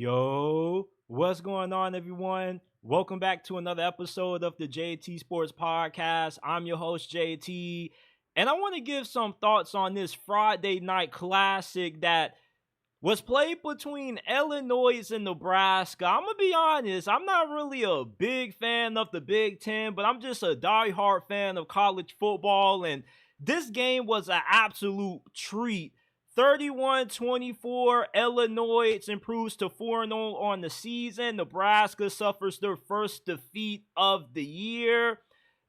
Yo, what's going on, everyone? Welcome back to another episode of the JT Sports Podcast. I'm your host, JT, and I want to give some thoughts on this Friday night classic that was played between Illinois and Nebraska. I'm going to be honest, I'm not really a big fan of the Big Ten, but I'm just a diehard fan of college football, and this game was an absolute treat. 31-24, Illinois improves to 4-0 on the season. Nebraska suffers their first defeat of the year.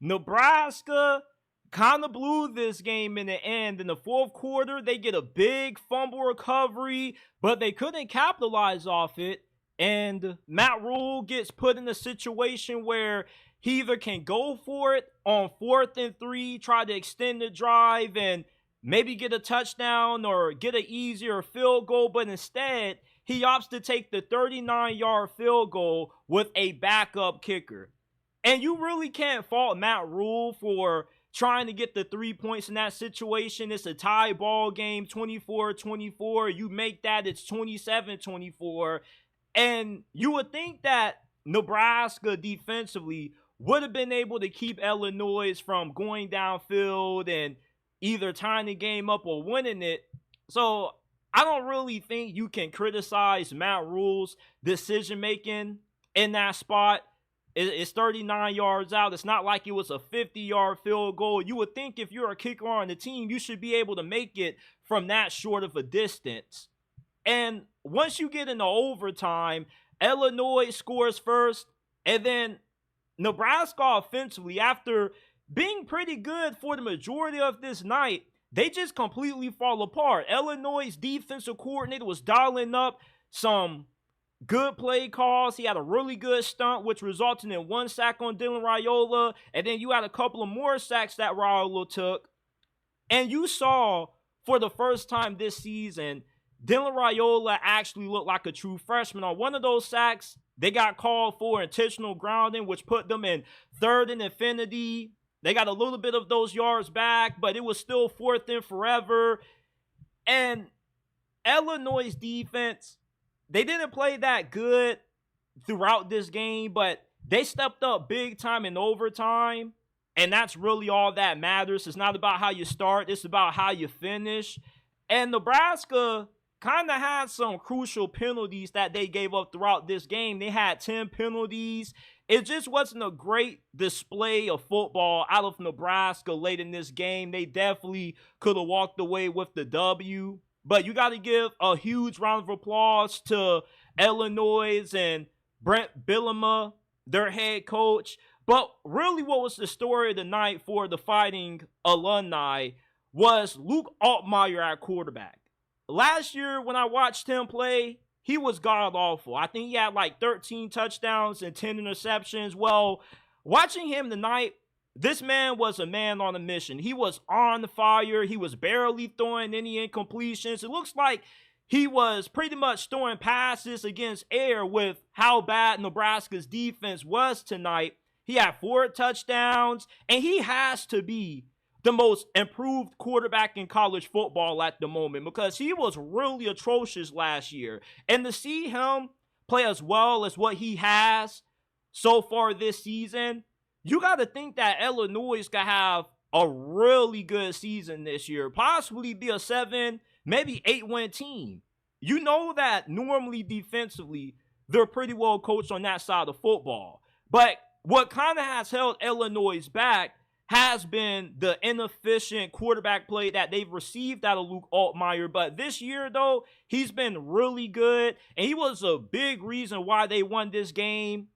Nebraska kind of blew this game in the end. In the fourth quarter, they get a big fumble recovery, but they couldn't capitalize off it. And Matt Rhule gets put in a situation where he either can go for it on 4th and 3, try to extend the drive, and maybe get a touchdown or get an easier field goal, but instead, he opts to take the 39-yard field goal with a backup kicker. And you really can't fault Matt Rhule for trying to get the 3 points in that situation. It's a tie ball game, 24-24. You make that, it's 27-24. And you would think that Nebraska defensively would have been able to keep Illinois from going downfield and either tying the game up or winning it. So I don't really think you can criticize Matt Rhule's decision-making in that spot. It's 39 yards out. It's not like it was a 50-yard field goal. You would think if you're a kicker on the team, you should be able to make it from that short of a distance. And once you get into overtime, Illinois scores first, and then Nebraska offensively, after being pretty good for the majority of this night, they just completely fall apart. Illinois' defensive coordinator was dialing up some good play calls. He had a really good stunt, which resulted in 1 sack on Raiola, and then you had a couple of more sacks that Raiola took. And you saw, for the first time this season, Raiola actually looked like a true freshman. On one of those sacks, they got called for intentional grounding, which put them in 3rd and infinity. They got a little bit of those yards back, but it was still 4th and forever. And Illinois' defense, they didn't play that good throughout this game, but they stepped up big time in overtime. And that's really all that matters. It's not about how you start. It's about how you finish. And Nebraska kind of had some crucial penalties that they gave up throughout this game. They had 10 penalties. It just wasn't a great display of football out of Nebraska late in this game. They definitely could have walked away with the W. But you got to give a huge round of applause to Illinois and Brent Bielema, their head coach. But really what was the story of the night for the Fighting Illini was Luke Altmyer at quarterback. Last year when I watched him play, he was god-awful. I think he had like 13 touchdowns and 10 interceptions. Well, watching him tonight, this man was a man on a mission. He was on fire. He was barely throwing any incompletions. It looks like he was pretty much throwing passes against air with how bad Nebraska's defense was tonight. He had 4 touchdowns, and he has to be the most improved quarterback in college football at the moment because he was really atrocious last year. And to see him play as well as what he has so far this season, you got to think that Illinois could have a really good season this year, possibly be a 7, maybe 8-win team. You know that normally defensively, they're pretty well coached on that side of football. But what kind of has held Illinois back has been the inefficient quarterback play that they've received out of Luke Altmyer. But this year, though, he's been really good, and he was a big reason why they won this game.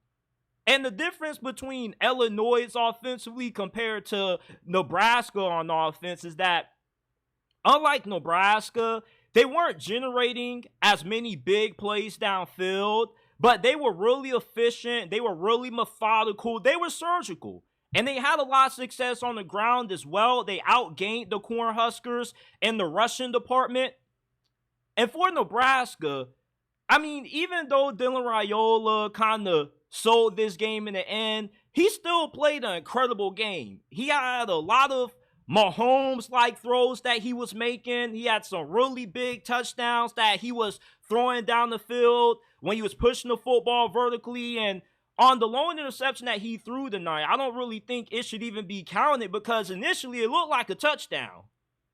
And the difference between Illinois offensively compared to Nebraska on offense is that, unlike Nebraska, they weren't generating as many big plays downfield, but they were really efficient, they were really methodical, they were surgical. And they had a lot of success on the ground as well. They outgained the Cornhuskers in the rushing department. And for Nebraska, I mean, even though Raiola kind of sold this game in the end, he still played an incredible game. He had a lot of Mahomes-like throws that he was making. He had some really big touchdowns that he was throwing down the field, when he was pushing the football vertically, and on the lone interception that he threw tonight, I don't really think it should even be counted because initially it looked like a touchdown.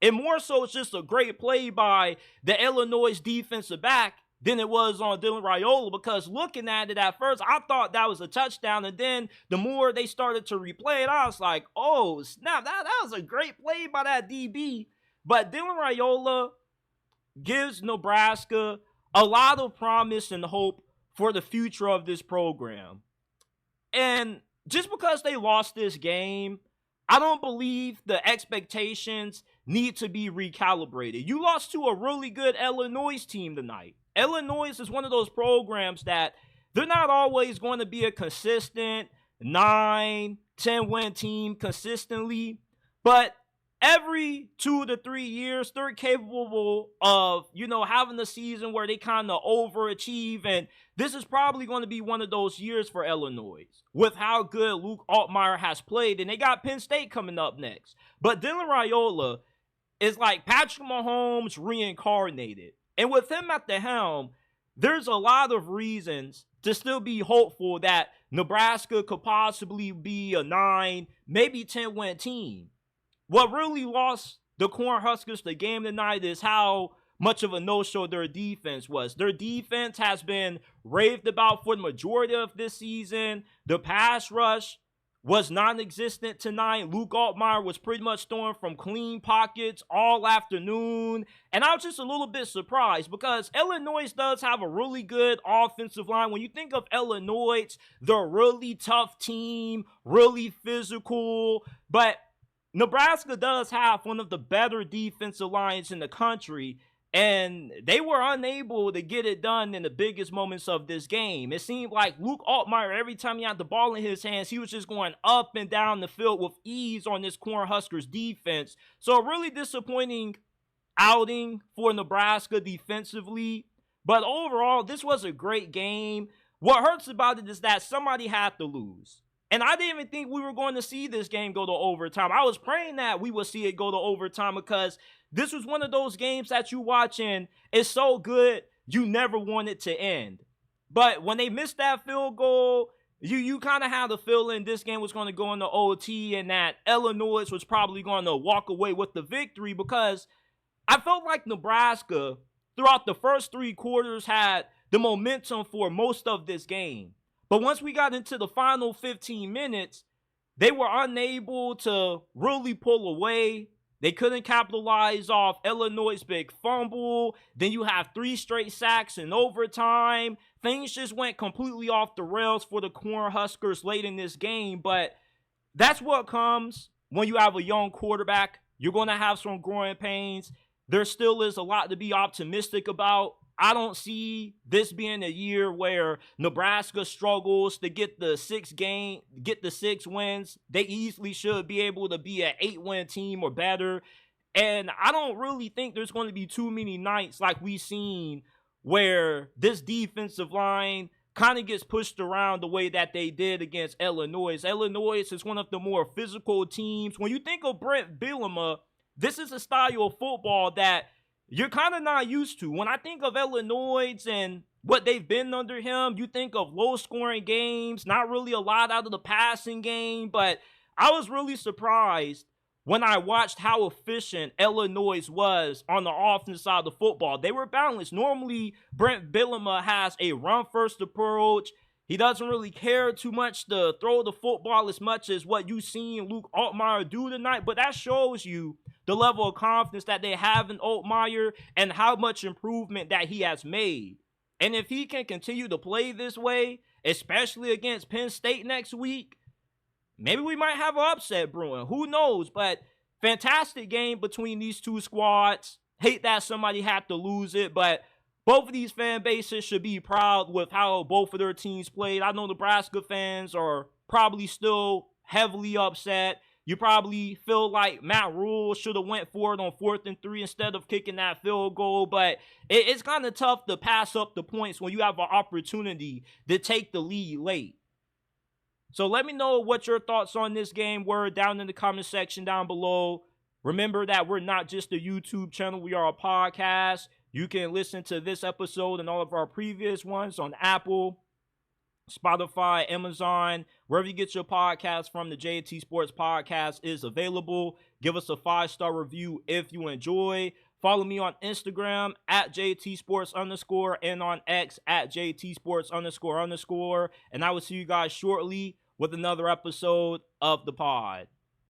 And more so, it's just a great play by the Illinois defensive back than it was on Dylan Raiola, because looking at it at first, I thought that was a touchdown. And then the more they started to replay it, I was like, oh, snap, that was a great play by that DB. But Dylan Raiola gives Nebraska a lot of promise and hope for the future of this program. And just because they lost this game, I don't believe the expectations need to be recalibrated. You lost to a really good Illinois team tonight. Illinois is one of those programs that they're not always going to be a consistent 9-10 win team consistently, but every 2 to 3 years, they're capable of, having a season where they kind of overachieve. And this is probably going to be one of those years for Illinois with how good Luke Altmyer has played. And they got Penn State coming up next. But Dylan Raiola is like Patrick Mahomes reincarnated. And with him at the helm, there's a lot of reasons to still be hopeful that Nebraska could possibly be a 9, maybe 10 win team. What really lost the Cornhuskers the game tonight is how much of a no-show their defense was. Their defense has been raved about for the majority of this season. The pass rush was non-existent tonight. Luke Altmyer was pretty much throwing from clean pockets all afternoon. And I was just a little bit surprised because Illinois does have a really good offensive line. When you think of Illinois, they're a really tough team, really physical, but Nebraska does have one of the better defensive lines in the country, and they were unable to get it done in the biggest moments of this game. It seemed like Luke Altmyer, every time he had the ball in his hands, he was just going up and down the field with ease on this Cornhuskers defense. So a really disappointing outing for Nebraska defensively. But overall, this was a great game. What hurts about it is that somebody had to lose. And I didn't even think we were going to see this game go to overtime. I was praying that we would see it go to overtime because this was one of those games that you watch and it's so good, you never want it to end. But when they missed that field goal, you kind of had the feeling this game was going to go into OT and that Illinois was probably going to walk away with the victory, because I felt like Nebraska, throughout the first 3 quarters, had the momentum for most of this game. But once we got into the final 15 minutes, they were unable to really pull away. They couldn't capitalize off Illinois' big fumble. Then you have 3 straight sacks in overtime. Things just went completely off the rails for the Cornhuskers late in this game. But that's what comes when you have a young quarterback. You're going to have some growing pains. There still is a lot to be optimistic about. I don't see this being a year where Nebraska struggles to get the 6 wins. They easily should be able to be an 8-win team or better. And I don't really think there's going to be too many nights like we've seen where this defensive line kind of gets pushed around the way that they did against Illinois. Illinois is one of the more physical teams. When you think of Brent Bielema, this is a style of football that you're kind of not used to. When I think of Illinois and what they've been under him, you think of low-scoring games, not really a lot out of the passing game. But I was really surprised when I watched how efficient Illinois was on the offensive side of the football. They were balanced. Normally, Brent Bielema has a run-first approach. He doesn't really care too much to throw the football as much as what you've seen Luke Altmyer do tonight. But that shows you the level of confidence that they have in Altmyer and how much improvement that he has made. And if he can continue to play this way, especially against Penn State next week, maybe we might have an upset brewing. Who knows? But fantastic game between these two squads. Hate that somebody had to lose it, but both of these fan bases should be proud with how both of their teams played. I know Nebraska fans are probably still heavily upset. You probably feel like Matt Rhule should have went for it on 4th and 3 instead of kicking that field goal. But it's kind of tough to pass up the points when you have an opportunity to take the lead late. So let me know what your thoughts on this game were down in the comment section down below. Remember that we're not just a YouTube channel. We are a podcast. You can listen to this episode and all of our previous ones on Apple, Spotify, Amazon, wherever you get your podcast from. The JT Sports Podcast is available. Give us a 5-star review if you enjoy. Follow me on Instagram at JT_Sports_ and on X at JT___. And I will see you guys shortly with another episode of the pod.